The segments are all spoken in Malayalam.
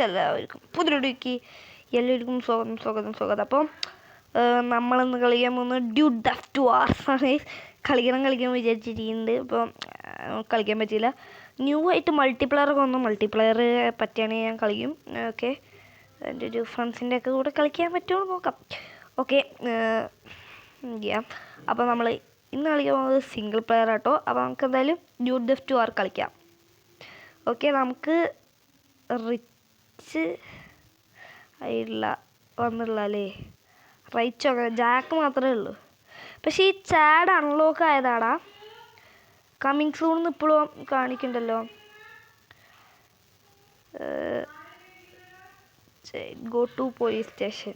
എല്ലാവർക്കും പുതിയൊരുക്കി എല്ലാവർക്കും സ്വാഗതം. അപ്പം നമ്മളിന്ന് കളിക്കാൻ പോകുന്നത് ഡ്യൂഡ് ഡഫ് ടു ആർസ് കളിക്കണം വിചാരിച്ചിരിക്കുന്നുണ്ട്. അപ്പം കളിക്കാൻ പറ്റിയില്ല. ന്യൂ ആയിട്ട് മൾട്ടിപ്ലെയർ പറ്റിയാണെങ്കിൽ ഞാൻ കളിക്കും. ഓക്കെ, എൻ്റെ ഒരു ഫ്രണ്ട്സിൻ്റെ ഒക്കെ കൂടെ കളിക്കാൻ പറ്റുമോ നോക്കാം. ഓക്കെ, ചെയ്യാം. അപ്പോൾ നമ്മൾ ഇന്ന് കളിക്കാൻ പോകുന്നത് സിംഗിൾ പ്ലെയർ ആട്ടോ. അപ്പോൾ നമുക്ക് എന്തായാലും ഡ്യൂഡ് ഡഫ് ടു ആർ കളിക്കാം. ഓക്കെ, നമുക്ക് റിച്ച് ആയില്ല വന്നില്ല അല്ലേ? റൈച്ചോ ജാക്ക് മാത്രമേ ഉള്ളൂ. പക്ഷേ ഈ ചാഡ് അൺലോക്ക് ആയതാടാ. കമ്മിങ് സൂൺ ഇപ്പോഴും കാണിക്കണ്ടല്ലോ. Go to police station.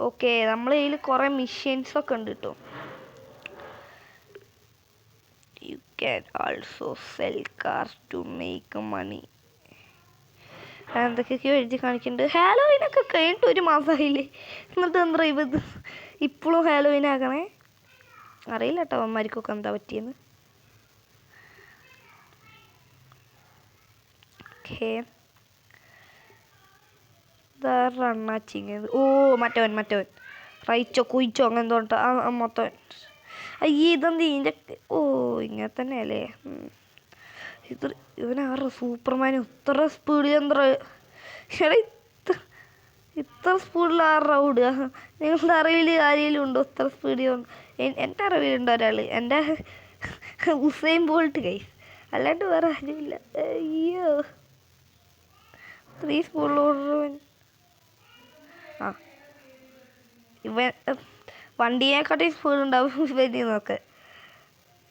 Okay, നമ്മൾ ഇതിൽ കുറേ മിഷൻസൊക്കെ ഉണ്ട് കേട്ടോ. You can also sell cars to make money. എന്തൊക്കെയൊക്കെയോ എഴുതി കാണിക്കുന്നുണ്ട്. ഹാലോവിനൊക്കെ കഴിഞ്ഞിട്ട് 1 മാസമായില്ലേ? എന്നിട്ട് എന്താ ഇത് ഇപ്പോഴും ഹാലോവിനാക്കണേ? അറിയില്ല കേട്ടോ അവന്മാർക്കൊക്കെ എന്താ പറ്റിയെന്ന്. ഓക്കെ, റണ്ണാച്ചിങ്ങ. ഓ മറ്റവൻ റൈച്ചോ കുയിച്ചോ അങ്ങനെ എന്തോട്ടോ മൊത്തവൻ. അയ്യേ ഇതെന്ത് ഇതിൻ്റെ? ഓ ഇങ്ങനെ തന്നെ അല്ലേ? ഇവനാറ് സൂപ്പർമാൻ ഇത്ര സ്പീഡിൽ എന്താ? ഇത്ര സ്പീഡിൽ ആറ് ഓടുക? നിങ്ങളുടെ അറിവിൽ ആരെങ്കിലും ഉണ്ടോ ഇത്ര സ്പീഡിൽ? എൻ്റെ അറിവിലുണ്ടോ ഒരാൾ? എൻ്റെ ഉസൈൻ ബോൾട്ട് കൈ, അല്ലാണ്ട് വേറെ ആരുമില്ല. അയ്യോ, 3 സ്പീഡിൽ ഓടുന്നവൻ. ആ ഇവൻ വണ്ടിയെക്കാട്ടി സ്പീഡ് ഉണ്ടാവും ഇവനൊക്കെ.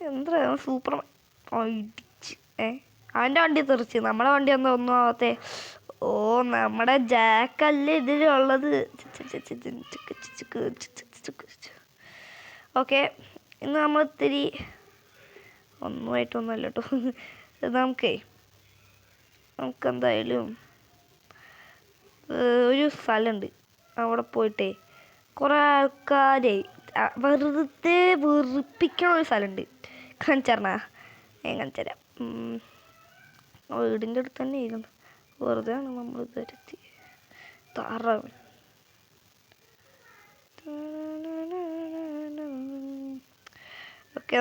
എന്താ സൂപ്പർമാൻ ഇടിച്ച് അവൻ്റെ വണ്ടി തെറിച്ച്. നമ്മുടെ വണ്ടി ഒന്നും ആവാത്തെ. ഓ നമ്മുടെ ജാക്കല്ലേ ഇതിലുള്ളത്. ഓക്കെ, ഇന്ന് നമ്മൾ ഇത്തിരി ഒന്നുമായിട്ടൊന്നുമല്ല കേട്ടോ. നമുക്കെന്തായാലും ഒരു സ്ഥലമുണ്ട്, അവിടെ പോയിട്ടേ കുറേ ആൾക്കാരെ വെറുതെ വെറുപ്പിക്കണ ഒരു സ്ഥലമുണ്ട്. കാണിച്ചറിഞ്ഞാ കാണിച്ചുതരാം. വീടിൻ്റെ അടുത്ത് തന്നെ ഇരുന്നു. വെറുതെ ആണ് നമ്മൾ ഇതെത്തി. താറാവ് ഓക്കെ,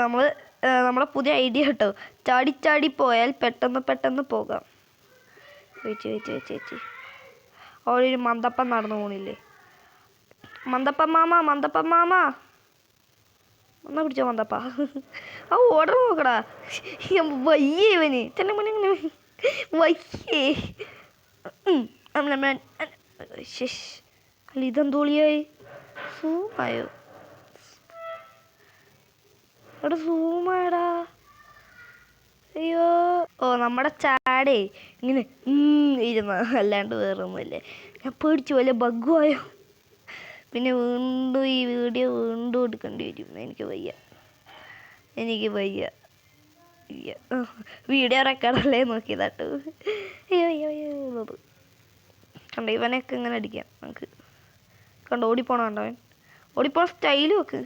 നമ്മളെ പുതിയ ഐഡിയ കേട്ടോ. ചാടി പോയാൽ പെട്ടെന്ന് പോകാം. ചേച്ചി അവിടെ ഒരു മന്ദപ്പം നടന്നു പോണില്ലേ? മന്ദപ്പൻ മാമ എന്നാ പിടിച്ചോ മന്ദപ്പ. ആ ഓർഡർ നോക്കടാ. വയ്യേ ഇവന് തന്നെ വയ്യേ. അല്ല ഇതെന്തോളിയായി? സൂമായോ? എടാ സൂമായടാ. അയ്യോ, ഓ നമ്മുടെ ചാടേ ഇങ്ങനെ ഇരുന്ന, അല്ലാണ്ട് വേറൊന്നുമില്ലേ. ഞാൻ പേടിച്ചു വല്ല ബഗ്ഗുമായോ? പിന്നെ വീണ്ടും ഈ വീഡിയോ എടുക്കേണ്ടി വരും. എനിക്ക് വയ്യ. വീഡിയോ റെക്കോർഡല്ലേ നോക്കിയതാട്ടോ. അയ്യോ കണ്ടോ, ഇവനെയൊക്കെ ഇങ്ങനെ അടിക്കാം നമുക്ക്. കണ്ടോ ഓടിപ്പോണവൻ. ഓടിപ്പോണ സ്റ്റൈല് നോക്ക്.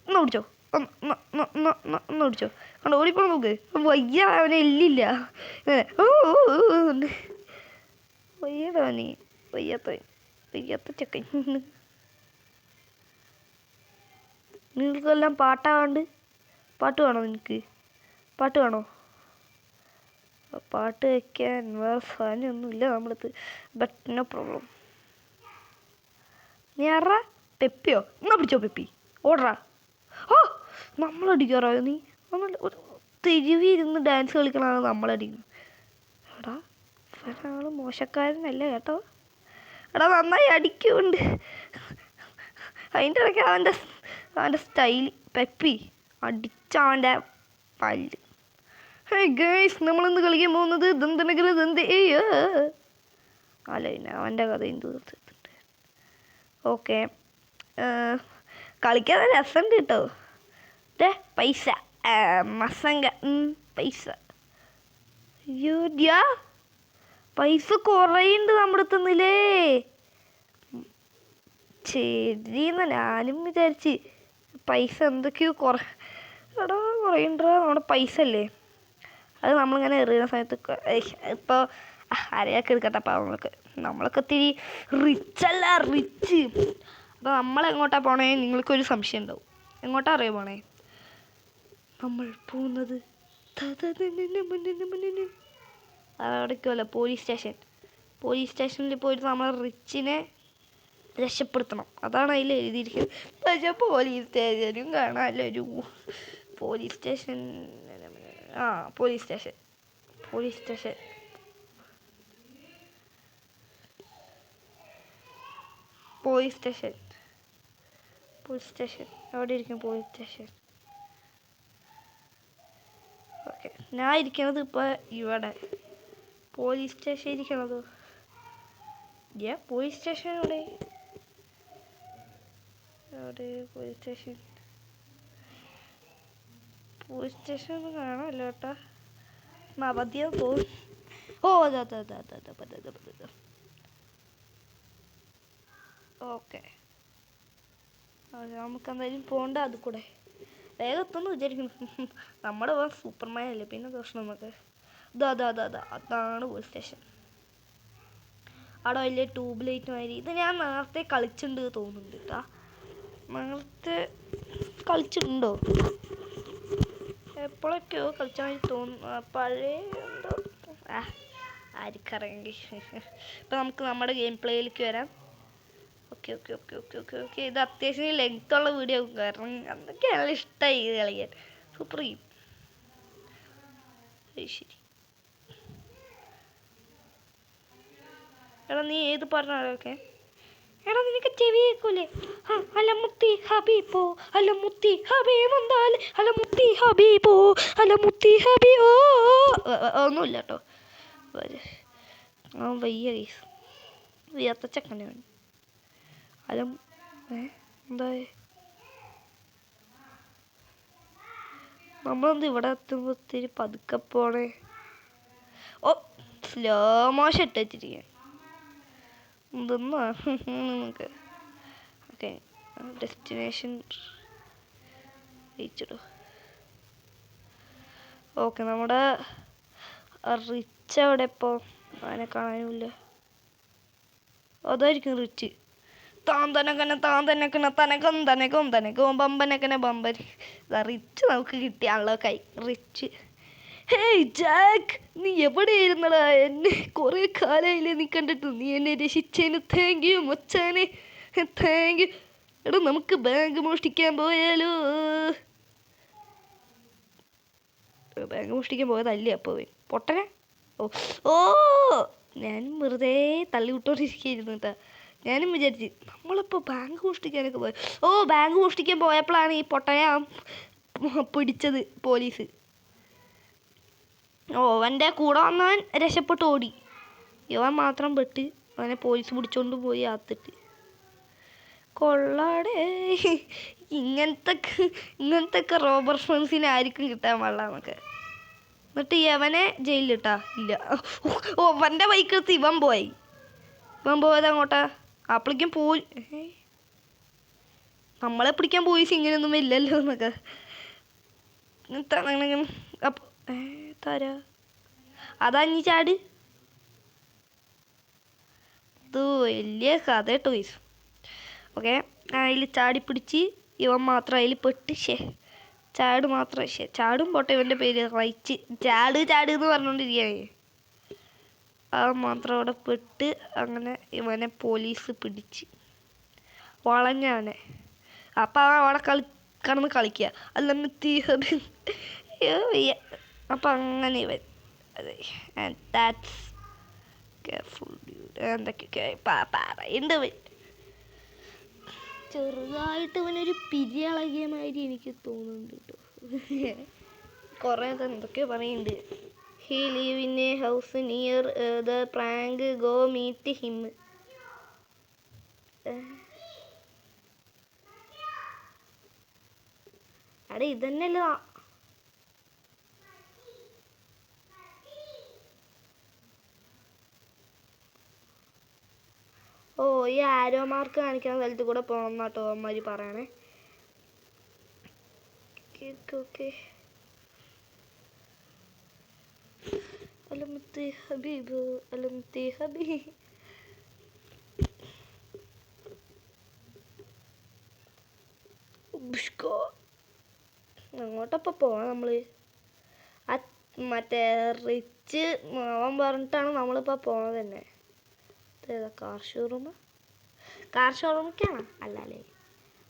ഒന്ന് ഓടിച്ചോ, ഒന്ന് ഓടിച്ചോ. കണ്ടോ ഓടിപ്പോണ നോക്ക്. വയ്യ, അവനെ എല്ലില്ല. വയ്യടവന്, വയ്യാത്ത ചെക്കൻ. നിങ്ങൾക്കെല്ലാം പാട്ടാവാണ്ട്? പാട്ട് വേണോ നിനക്ക്? പാട്ട് വേണോ? പാട്ട് വയ്ക്കാൻ വേറെ സാധനമൊന്നുമില്ല നമ്മളത്. But no problem. നീ ആറാ പെപ്പിയോ? എന്നാ പിടിച്ചോ പെപ്പി, ഓടറാ. ഓ നമ്മളടിക്കാറോ നീ? തെരുവി ഇരുന്ന് ഡാൻസ് കളിക്കണതാണ് നമ്മളടിക്കുന്നത്. എടാ ഒരാൾ മോശക്കാരനല്ല കേട്ടോ. എടാ നന്നായി അടിക്കുന്നുണ്ട്. അതിൻ്റെ ഇടയ്ക്ക് അവൻ്റെ സ്റ്റൈൽ പെപ്പി അടിച്ചവൻ്റെ പല്ല്. ഹേയ് ഗേയ്സ്, നമ്മളിന്ന് കളിക്കാൻ പോകുന്നത് അല്ല പിന്നെ അവൻ്റെ കഥയും തീർത്തിട്ടുണ്ട്. ഓക്കെ, കളിക്കാൻ രസമുണ്ട് കേട്ടോ. പൈസ മസങ്ക പൈസ. അയ്യോ പൈസ കുറയുണ്ട് നമ്മുടെ അടുത്തുനിന്നില്ലേ? ശരിയെന്നാ ഞാനും വിചാരിച്ച്. പൈസ എന്തൊക്കെയോ കുറയുണ്ടോ? നമ്മുടെ പൈസ അല്ലേ അത് നമ്മളിങ്ങനെ എറിയുന്ന സമയത്ത് ഇപ്പോൾ അരയൊക്കെ എടുക്കട്ടെ പാവങ്ങൾക്ക്. നമ്മളൊക്കെ ഇത്തിരി റിച്ചല്ല, റിച്ച്. അപ്പോൾ നമ്മളെങ്ങോട്ടാണ് പോണേ? നിങ്ങൾക്കൊരു സംശയം ഉണ്ടാവും. എങ്ങോട്ടാ അറിയോ പോണേ? നമ്മൾ പോകുന്നത് അവിടേക്കല്ല, പോലീസ് സ്റ്റേഷൻ. പോലീസ് സ്റ്റേഷനിൽ പോയിട്ട് നമ്മൾ റിച്ചിനെ രക്ഷപ്പെടുത്തണം. അതാണ് അതിൽ എഴുതിയിരിക്കുന്നത്. പക്ഷേ പോലീസ് സ്റ്റേഷനും കാണാമല്ലോ. Police station, police station, police station. Police station, police station എവിടെ ഇരിക്കും? Police station. ഓക്കെ, ഞാൻ ഇരിക്കണത് ഇപ്പോൾ ഇവിടെ. പോലീസ് സ്റ്റേഷൻ ഇരിക്കണത് പോലീസ് സ്റ്റേഷൻ എവിടെ? പോലീസ് സ്റ്റേഷൻ, പോലീസ് സ്റ്റേഷൻ ഒന്നും കാണാമല്ലോ കേട്ടോ. അവധിയാ തോന്നും. ഓ ഓക്കെ, നമുക്ക് എന്തായാലും പോകണ്ട. അത് കൂടെ വേഗം എത്തുമെന്ന് വിചാരിക്കുന്നു. നമ്മുടെ സൂപ്പർമാൻ അല്ലേ, പിന്നെ പ്രശ്നം നമുക്ക്. അതാണ് പോലീസ് സ്റ്റേഷൻ. അവിടെ വലിയ ട്യൂബ് ലൈറ്റ് മാതിരി. ഇത് ഞാൻ നേരത്തെ കളിച്ചിട്ടുണ്ട് തോന്നുന്നുണ്ട് കേട്ടോ. നേരത്തെ കളിച്ചിട്ടുണ്ടോ? എപ്പോഴൊക്കെയോ കളിച്ച മാതിരി തോന്നുന്നു. പഴയ എന്തോ ആർക്കറിയെങ്കിൽ. ഇപ്പം നമുക്ക് നമ്മുടെ ഗെയിം പ്ലേയിലേക്ക് വരാം. ഓക്കെ. ഇത് അത്യാവശ്യം ലെങ്ത്തുള്ള വീഡിയോ ആകും, കാരണം അതൊക്കെ നല്ല ഇഷ്ടമായി ഇത് കളിക്കാൻ. സൂപ്പർ ചെയ്യും. ശരി, എടാ നീ ഏത് പറഞ്ഞോക്കെ? എടാ നിനക്ക് ചെവി കേൾക്കൂലേ? അലമുത്തി ഹബീബോ, അലമുത്തി ഹബീബ്, അലമുത്തി ഹബീബോ, അലമുത്തി ഹബീബോ. ഒന്നുമില്ല കേട്ടോ, വയ്യ ഗൈസ്, വയ്യാത്ത ചക്കനെ വേണം. എന്താ നമ്മളൊന്ന് ഇവിടെ എത്തുമ്പോൾ ഒത്തിരി പതുക്കെ പോണേ. ഓ, സ്ലോ മോഷൻ ഇട്ട് വെച്ചിരിക്കാൻ എന്തെന്നാ നമുക്ക്. ഓക്കെ, ഡെസ്റ്റിനേഷൻ റീച്ചിടും. ഓക്കെ, നമ്മുടെ റിച്ച് എവിടെ? ഇപ്പോൾ അവനെ കാണാനുമില്ല. അതായിരിക്കും റിച്ച്. ബമ്പൻ. റിച്ച് നമുക്ക് കിട്ടിയാണല്ലോ കൈ. റിച്ച്. ഹേയ് ജാക്ക്, നീ എവിടെയായിരുന്നടാ? എന്നെ കുറേ കാലമായില്ലേ നീ കണ്ടിട്ട്. നീ എന്നെ രക്ഷിച്ചതിന് താങ്ക് യു മച്ചാനെ, താങ്ക് യു. എടാ നമുക്ക് ബാങ്ക് മോഷ്ടിക്കാൻ പോയാലോ? ബാങ്ക് മോഷ്ടിക്കാൻ പോയതല്ലേ അപ്പോൾ പൊട്ടനെ? ഓ ഞാനും വെറുതെ തള്ളി വിട്ടോണ്ടിരിക്കുന്നു കേട്ടോ. ഞാനും വിചാരിച്ചു നമ്മളിപ്പോൾ ബാങ്ക് മോഷ്ടിക്കാനൊക്കെ പോയി. ബാങ്ക് മോഷ്ടിക്കാൻ പോയപ്പോഴാണ് ഈ പൊട്ടനെ പിടിച്ചത് പോലീസ്. അവൻ്റെ കൂടെ വന്നവൻ രക്ഷപ്പെട്ട് ഓടി. ഇവൻ മാത്രം പെട്ട് അവനെ പോലീസ് പിടിച്ചോണ്ട് പോയി അകത്തിട്ട്. കൊള്ളാടേ. ഇങ്ങനത്തെ റോബർ ഫ്രണ്ട്സിനെ ആയിരിക്കും കിട്ടാൻ പാടില്ല. എന്നിട്ട് അവനെ ജയിലിലിട്ടാ? ഇല്ല. അവൻ്റെ ബൈക്കെടുത്ത് ഇവൻ പോയത് അങ്ങോട്ടാ? അപ്പോഴേക്കും പോയി. നമ്മളെ പിടിക്കാൻ പോലീസ് ഇങ്ങനെയൊന്നും ഇല്ലല്ലോ എന്നൊക്കെ. അപ്പോൾ തരാ അതാ നീ ചാട്. ഇത് വലിയ കഥ കേട്ടോ ഗൈസ്. ഓക്കെ, അതിൽ ചാടി പിടിച്ച് ഇവൻ മാത്രം അതിൽ പെട്ട്. ചാട് മാത്രം. ചാടും പോട്ടെ, ഇവൻ്റെ പേര് റൈച്ച്. ചാട് എന്ന് പറഞ്ഞുകൊണ്ടിരിക്കുകയാണ്. അത് മാത്രം അവിടെ പെട്ട്. അങ്ങനെ ഇവനെ പോലീസ് പിടിച്ച് വളഞ്ഞവനെ. അപ്പം അവൻ അവിടെ കിടന്ന് കളിക്കുക. അല്ല തീഹബ്. അപ്പം അങ്ങനെ ഇവൻ എന്തൊക്കെയൊക്കെ പറയുന്നുണ്ട്. ചെറുതായിട്ട് ഇവനൊരു പിരിയളകിയ മാതിരി എനിക്ക് തോന്നുന്നുണ്ട് കേട്ടോ. കുറേ എന്തൊക്കെയോ പറയുന്നുണ്ട്. He live in a house near the prank. Go meet him. അടെ ഇതന്നെയല്ലോ. ഈ ആരോ മാർക്ക് കാണിക്കുന്ന സ്ഥലത്ത് കൂടെ പോകണം എന്നാട്ടോ അമ്മമാര് പറയണേ. ഓക്കെ. അലമുത്തി ഹബീബ്. ഇപ്പോൾ പോകണം നമ്മൾ? മറ്റേ റിച്ച് അവൻ പറഞ്ഞിട്ടാണ് നമ്മളിപ്പോൾ പോണത് തന്നെ. ഏതാ കാർ ഷോറൂമിലേക്കാണോ?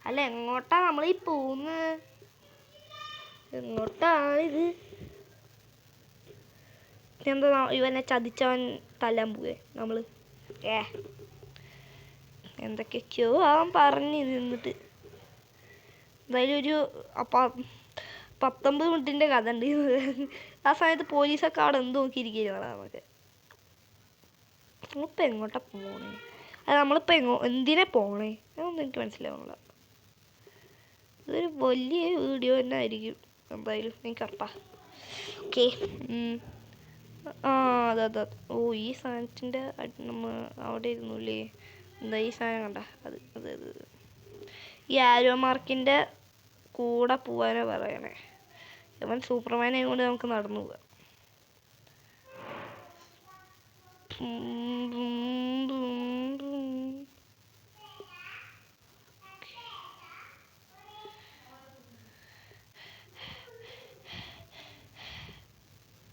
അല്ല എങ്ങോട്ടാ നമ്മളീ പോകുന്നത്? എങ്ങോട്ടാണിത്? എന്താ ഇവനെ ചതിച്ചവൻ തല്ലാൻ പോവേ നമ്മൾ? എന്തൊക്കെയൊക്കെയോ അവൻ പറഞ്ഞു നിന്നിട്ട്. എന്തായാലും ഒരു 19 മിനിറ്റിൻ്റെ കഥ ഉണ്ട്. ആ സമയത്ത് പോലീസൊക്കെ അവിടെ എന്ത് നോക്കിയിരിക്കുകയാണ് നമുക്ക്. നമ്മളിപ്പോൾ എങ്ങോട്ടാ പോണേ? അത് നമ്മളിപ്പോൾ എന്തിനാ പോണേ? അതൊന്നും എനിക്ക് മനസ്സിലാവുന്നില്ല. ഇതൊരു വലിയ വീഡിയോ തന്നെ ആയിരിക്കും എന്തായാലും, എനിക്ക് ഉറപ്പാ. ഓക്കെ. അതെ. ഓ, ഈ സാധനത്തിൻ്റെ നമ്മൾ അവിടെ ഇരുന്നുല്ലേ? എന്താ ഈ സാധനം കണ്ട? അത് ഈ ആരോ മാർക്കിൻ്റെ കൂടെ പോവാനാ പറയണേ. ഇവൻ സൂപ്പർമാനെ കൊണ്ട് നമുക്ക് നടന്നു പോവാം.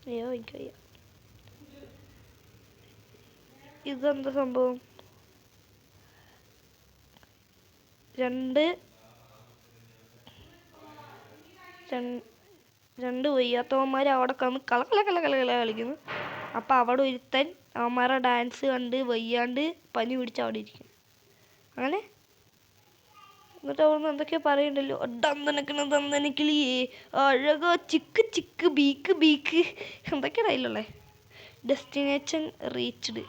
അയ്യോ എനിക്കയ്യ. ഇതെന്താ സംഭവം? രണ്ട് വയ്യാത്തവന്മാർ അവിടെ കന്ന് കള കളിക്കുന്നു. അപ്പം അവിടെ ഒരുത്തൻ അവന്മാരുടെ ഡാൻസ് കണ്ട് വയ്യാണ്ട് പനി പിടിച്ച് അവിടെ ഇരിക്കും. അങ്ങനെ എന്നിട്ട് അവിടെ നിന്ന് എന്തൊക്കെയോ പറയുന്നുണ്ടല്ലോ. ദന്തനക്കിളിയേ അഴക ചിക്ക് ചിക്ക് ബീക്ക് എന്തൊക്കെയാണ് അതിലുള്ളേ. ഡെസ്റ്റിനേഷൻ റീച്ച്ഡ്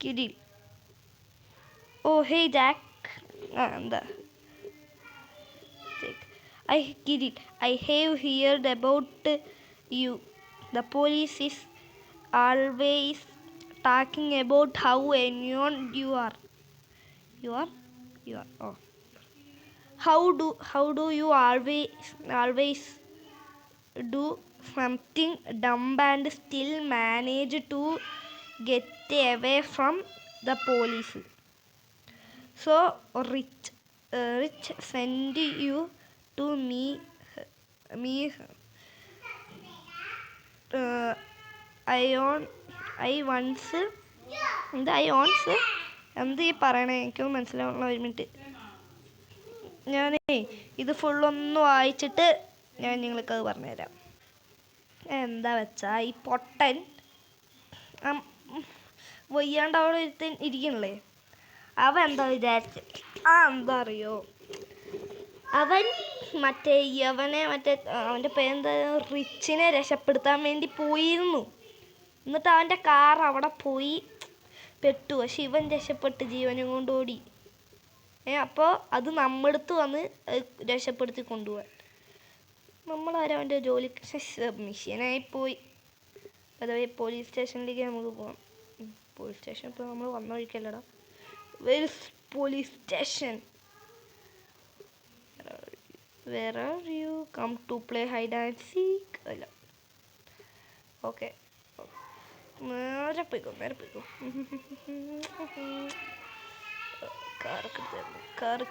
കിഡിൽ. Oh hey Jack. എന്താ I have heard about you. The police is always talking about how annoying you are. You are? Oh. How do you always do something dumb and still manage to get away from the police? So Rich send you to me. I once എന്ത് ഈ പറയണേ? എനിക്കൊന്നും മനസ്സിലാവണം. ഒരു മിനിറ്റ്, ഞാനേ ഇത് ഫുള്ളൊന്ന് വായിച്ചിട്ട് ഞാൻ നിങ്ങൾക്കത് പറഞ്ഞുതരാം. എന്താ വെച്ചാ ഈ പൊട്ടൻ വയ്യാണ്ട് അവിടെ ഇരിക്കണല്ലേ, അവൻ എന്താ വിചാരിച്ച എന്താ അറിയോ? അവൻ അവൻ്റെ പേരെന്താ, റിച്ചിനെ രക്ഷപ്പെടുത്താൻ വേണ്ടി പോയിരുന്നു. എന്നിട്ട് അവൻ്റെ കാർ അവിടെ പോയി പെട്ടു. പക്ഷെ ഇവൻ രക്ഷപ്പെട്ട് ജീവനും കൊണ്ട് ഓടി. അപ്പോൾ അത് നമ്മളടുത്ത് വന്ന് രക്ഷപ്പെടുത്തി കൊണ്ടുപോകാൻ നമ്മളവൻ്റെ ജോലിക്ക് മിഷീനായിപ്പോയി. അതായത് പോലീസ് സ്റ്റേഷനിലേക്ക് നമുക്ക് പോകാം. പോലീസ് സ്റ്റേഷൻ ഇപ്പോൾ നമ്മൾ വന്ന വഴിക്കല്ലടാ. Where is police station? Where are you? Come to play hide and seek. അല്ല, ഓക്കെ, നേരെ പോയിക്കോ. കാറ്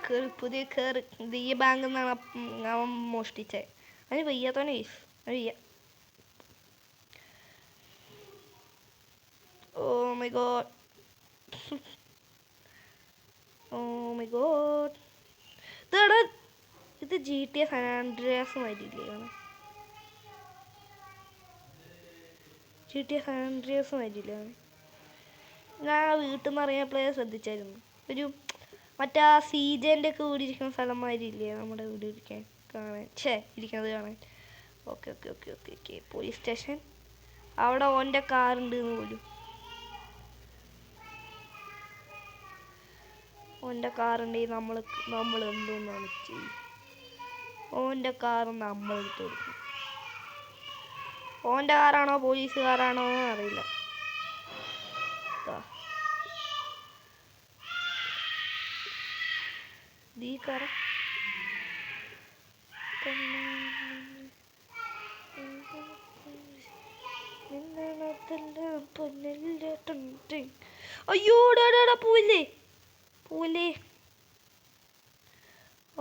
കയറി, പുതിയ കാറ്. ഇത് ഈ ബാങ്കിൽ നിന്നാണ് അവൻ മോഷ്ടിച്ചത്. അതിന് വയ്യാത്തവനെ വയ്യ. Oh my god. ഇത് GTA San Andreas മാതിരിയില്ലേ? GTA San Andreas മാതിരിയില്ലേ? ഞാൻ വീട്ടിൽ നിന്ന് ഇറങ്ങിയപ്പോഴേ ശ്രദ്ധിച്ചായിരുന്നു. ഒരു മറ്റേ CJൻ്റെ ഒക്കെ വീട് ഇരിക്കുന്ന സ്ഥലം മാതിരിയില്ലേ നമ്മുടെ വീട് ഇരിക്കുന്നത് കാണാൻ. ഓക്കെ. Police station. അവിടെ ഓൻ്റെ കാറുണ്ട് എന്ന് പോലും. ഓൻ്റെ കാറുണ്ടെങ്കിൽ നമ്മൾ എന്തോന്നാണ് ചെയ്യും? ഓൻ്റെ കാറ് നമ്മൾ എടുത്ത് കൊടുക്കും. ഓൻ്റെ കാറാണോ പോലീസുകാരാണോ എന്ന് അറിയില്ല. ഈ കാറ അയ്യോ പൂവില്ലേ.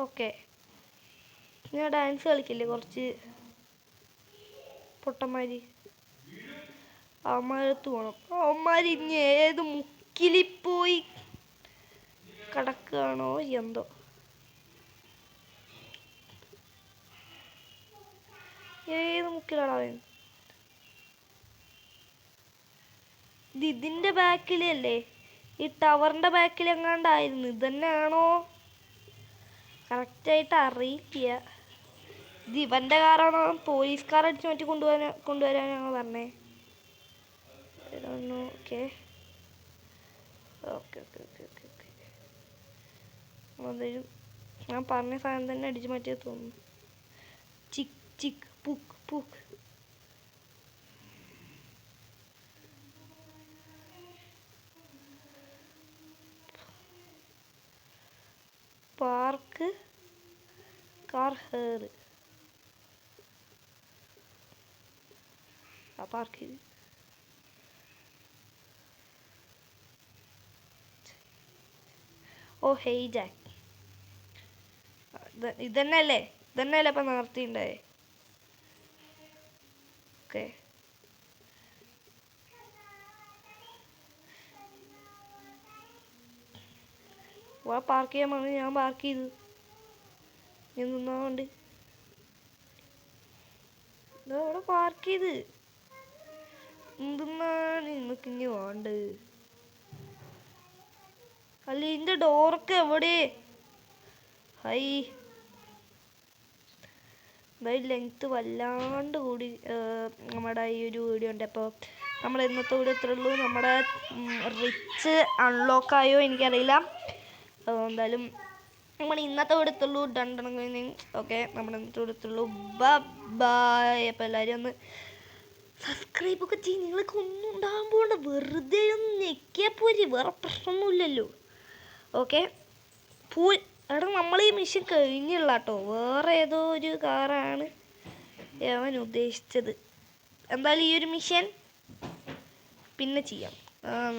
ഓക്കെ, ഞാൻ ഡാൻസ് കളിക്കില്ലേ കുറച്ച്? പൊട്ടന്മാര് അവന്മാരത്ത് പോകണം. അവന്മാർ ഇനി ഏത് മുക്കിലി പോയി കിടക്കുകയാണോ എന്തോ. ഏത് മുക്കിലാണവൻ? ഇതിന്റെ ബാക്കിലല്ലേ? ഈ ടവറിന്റെ ബാക്കിൽ എങ്ങാണ്ടായിരുന്നു. ഇതന്നെയാണോ? കറക്റ്റായിട്ട് അറിയില്ല. ഇത് ഇവന്റെ കാറാണോ പോലീസുകാർ അടിച്ചു മാറ്റി കൊണ്ടുവരാനാണോ പറഞ്ഞേ? Okay okay okay okay okay okay അതൊരു ഞാൻ പറഞ്ഞ സാധനം തന്നെ അടിച്ചു മാറ്റിയത് തോന്നുന്നു. ചിക്ക് ചിക്ക് പുക്ക് പുക്ക്. പാർക്ക് കാർ ഹെയർ ആ പാർക്ക് ചെയ്ത്. ഓ ഹെയ് ജാക്ക്, ഇതന്നെയല്ലേ ഇപ്പം നിർത്തിണ്ടായേ. ഓക്കെ പാർക്ക് ചെയ്യാൻ പറഞ്ഞു. ഞാൻ പാർക്ക് ചെയ്തു. ഞാൻ നിന്നാണ്ട് ഇവിടെ പാർക്ക് ചെയ്ത്. എന്തെന്നാണ് നിങ്ങൾക്ക് ഇനി വേണ്ടത്? അല്ല ഇതിന്റെ ഡോറൊക്കെ എവിടെ? ഹൈ ലെങ്ത്ത് വല്ലാണ്ട് കൂടി നമ്മുടെ ഈ ഒരു വീഡിയോ ഉണ്ട്. അപ്പോൾ നമ്മൾ ഇന്നത്തെ വീഡിയോ ഇത്രേ ഉള്ളൂ. നമ്മുടെ റിച്ച് അൺലോക്കായോ എനിക്കറിയില്ല. എന്തായാലും നമ്മൾ ഇന്നത്തെ വീഡിയോ എത്തുള്ളൂ. ഓക്കെ നമ്മൾ ഇന്നത്തെ വീഡിയോ എത്തുള്ളൂ. ബൈ. അപ്പോൾ എല്ലാവരും ഒന്ന് സബ്സ്ക്രൈബൊക്കെ ചെയ്യും. നിങ്ങൾക്ക് ഒന്നും ഉണ്ടാകാൻ പോകണ്ട. വെറുതെ ഒന്ന് ഞെക്കിയാൽ പോരി, വേറെ പ്രശ്നമൊന്നുമില്ലല്ലോ. ഓക്കെ എടാ നമ്മൾ ഈ മിഷൻ കഴിഞ്ഞില്ല കേട്ടോ. വേറെ ഏതോ ഒരു കാറാണ് അവൻ ഉദ്ദേശിച്ചത്. എന്തായാലും ഈ ഒരു മിഷൻ പിന്നെ ചെയ്യാം.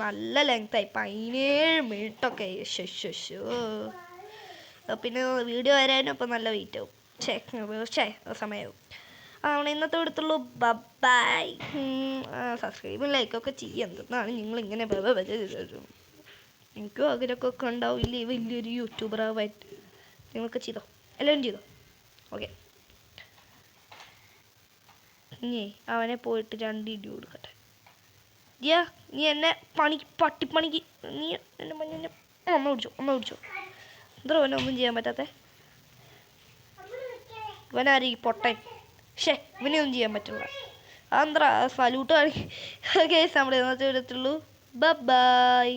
നല്ല ലെങ്തായി 17 മിനിറ്റൊക്കെ. പിന്നെ വീഡിയോ വരാനും അപ്പം നല്ല വെയിറ്റ് ആവും. സമയമാവും. നമ്മൾ ഇന്നത്തെ എടുത്തുള്ളൂ. ബൈ. സബ്സ്ക്രൈബും ലൈക്കൊക്കെ ചെയ്യാം. എന്തെന്നാണ് നിങ്ങളിങ്ങനെ എനിക്കും ആഗ്രഹമൊക്കെ ഉണ്ടാവില്ലേ വലിയൊരു യൂട്യൂബർ ആവാൻ. നിങ്ങൾക്ക് ചെയ്തോ, എല്ലാവരും ചെയ്തോ. ഓക്കെ ഇനി അവനെ പോയിട്ട് 2 ഇടി കൊടുക്കട്ടെ. നീ എന്നെ പട്ടിപ്പണിക്ക് നീ എന്നെ അമ്മ പിടിച്ചോ. എന്താ അവനെ ഒന്നും ചെയ്യാൻ പറ്റാത്ത? ഇവനാരി പൊട്ടൻ. ഇവനെ ഒന്നും ചെയ്യാൻ പറ്റില്ല. അതെന്താ സല്യൂട്ട് കാണി. കേസ് നമ്മുടെ ഇന്നത്തെ വിടത്തുള്ളൂ. ബൈ.